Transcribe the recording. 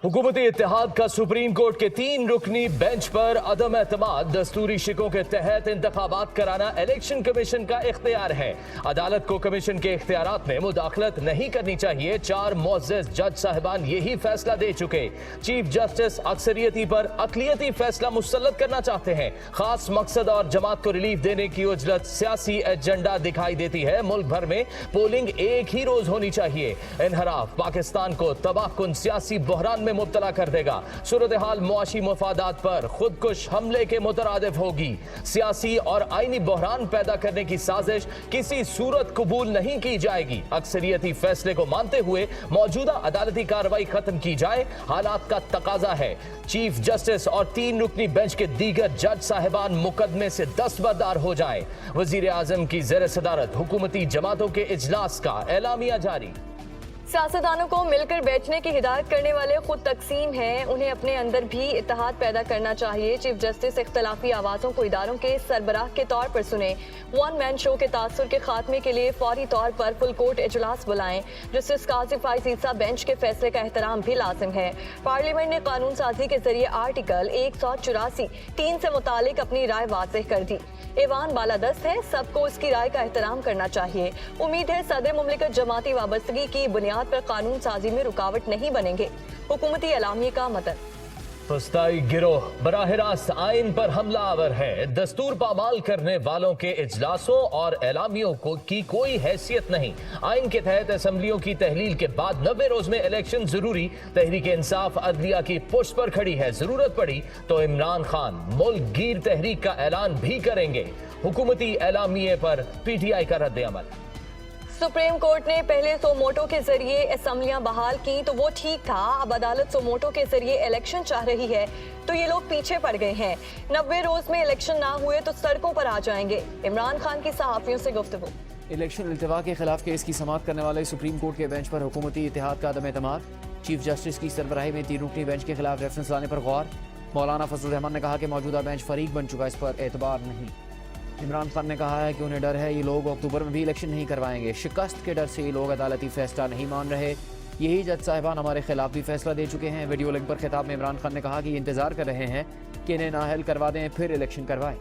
हुकूमती इत्तेहाद का supreme court के 3 रुकनी बेंच पर अदम एतमाद। दस्तूरी शिकों के तहत इंतखाबात कराना इलेक्शन कमीशन का इख्तियार है। अदालत को कमीशन के इख्तियारात में मुदाखलत नहीं करनी चाहिए। 4 मुअज़्ज़ज़ जज साहिबान यही फैसला दे चुके। चीफ जस्टिस अक्सरियती पर अकलियती फैसला मुसल्लत करना चाहते हैं। खास मकसद और जमात को रिलीफ देने की उजलत सियासी एजेंडा दिखाई देती है। मुल्क भर में पोलिंग एक ही रोज होनी चाहिए। इनहराफ पाकिस्तान को तबाहकुन सियासी बहरान में मुब्तला कर देगा। सूरत हाल मुआशी मफादात पर खुदकुश हमले के मुतरादिफ होगी। सियासी और आईनी बहरान पैदा करने की साजिश किसी सूरत कबूल नहीं की जाएगी। अक्सरियती फैसले को मानते हुए मौजूदा अदालती कार्रवाई खत्म की जाए, हालात का तकाजा है। चीफ जस्टिस और 3 रुकनी बेंच के दीगर जज साहिबान मुकदमे से दस्तबरदार हो जाएं। वजीर आजम की ज़ेर सदारत हुकूमती जमातों के इजलास का एलामिया जारी। सियासतदानों को मिलकर बैठने की हिदायत करने वाले खुद तकसीम हैं। उन्हें अपने अंदर भी इत्तेहाद पैदा करना चाहिए। चीफ जस्टिस इख्तलाफी आवाज़ों को इदारों के सरबराह के तौर पर सुने। वन मैन शो के तासुर के खात्मे के लिए फौरी तौर पर फुल कोर्ट इजलास बुलाएं। जस्टिस काजी फाइज ईसा बेंच के फैसले का एहतराम भी लाजिम है। पार्लियामेंट ने कानून साजी के जरिए आर्टिकल 184(3) से मुतालिक अपनी राय वाज़ेह कर दी। ऐवान बालादस्त है, सबको उसकी राय का एहतराम करना चाहिए। उम्मीद है सदर मुमलिकत जमाती वाबस्तगी की बुनियाद पर कानून साजी में रुकावट नहीं बनेंगे। हुकूमती एलामिये का मतन। फस्ताई गिरोह बराह रास्त आइन पर हमला आवर है। दस्तूर पामाल करने वालों के इजलासों और एलामियों की कोई हैसियत नहीं। आइन के तहत असम्बलियों की तहलील के बाद 90 रोज में इलेक्शन जरूरी। तहरीक इंसाफ अदलिया की पुष्ट पर खड़ी है। जरूरत पड़ी तो इमरान खान मुल्क गिर तहरीक का ऐलान भी करेंगे। हुकूमती एलामिये पर PTI का रद्द अमल। सुप्रीम कोर्ट ने पहले सोमोटो के जरिए असम्बलियां बहाल की तो वो ठीक था। अब अदालत सोमोटो के जरिए इलेक्शन चाह रही है तो ये लोग पीछे पड़ गए हैं। 90 रोज में इलेक्शन ना हुए तो सड़कों पर आ जाएंगे। इमरान खान की सहाफियों से गुफ्तगू। इलेक्शन इल्तिवा के खिलाफ केस की समाअत करने वाले सुप्रीम कोर्ट के बेंच पर हुकूमती इत्तेहाद का अदम एतमाद। चीफ जस्टिस की सरबराही में 3 रुकनी बेंच के खिलाफ रेफरेंस लाने पर गौर। मौलाना फजल रहमान ने कहा कि मौजूदा बेंच फरीक बन चुका, इस पर एतबार नहीं। इमरान खान ने कहा है कि उन्हें डर है ये लोग अक्टूबर में भी इलेक्शन नहीं करवाएंगे। शिकस्त के डर से ये लोग अदालती फैसला नहीं मान रहे। यही जज साहिबान हमारे खिलाफ भी फैसला दे चुके हैं। वीडियो लिंक पर खिताब में इमरान खान ने कहा कि इंतजार कर रहे हैं कि इन्हें नाअहल करवा दें फिर इलेक्शन करवाएं।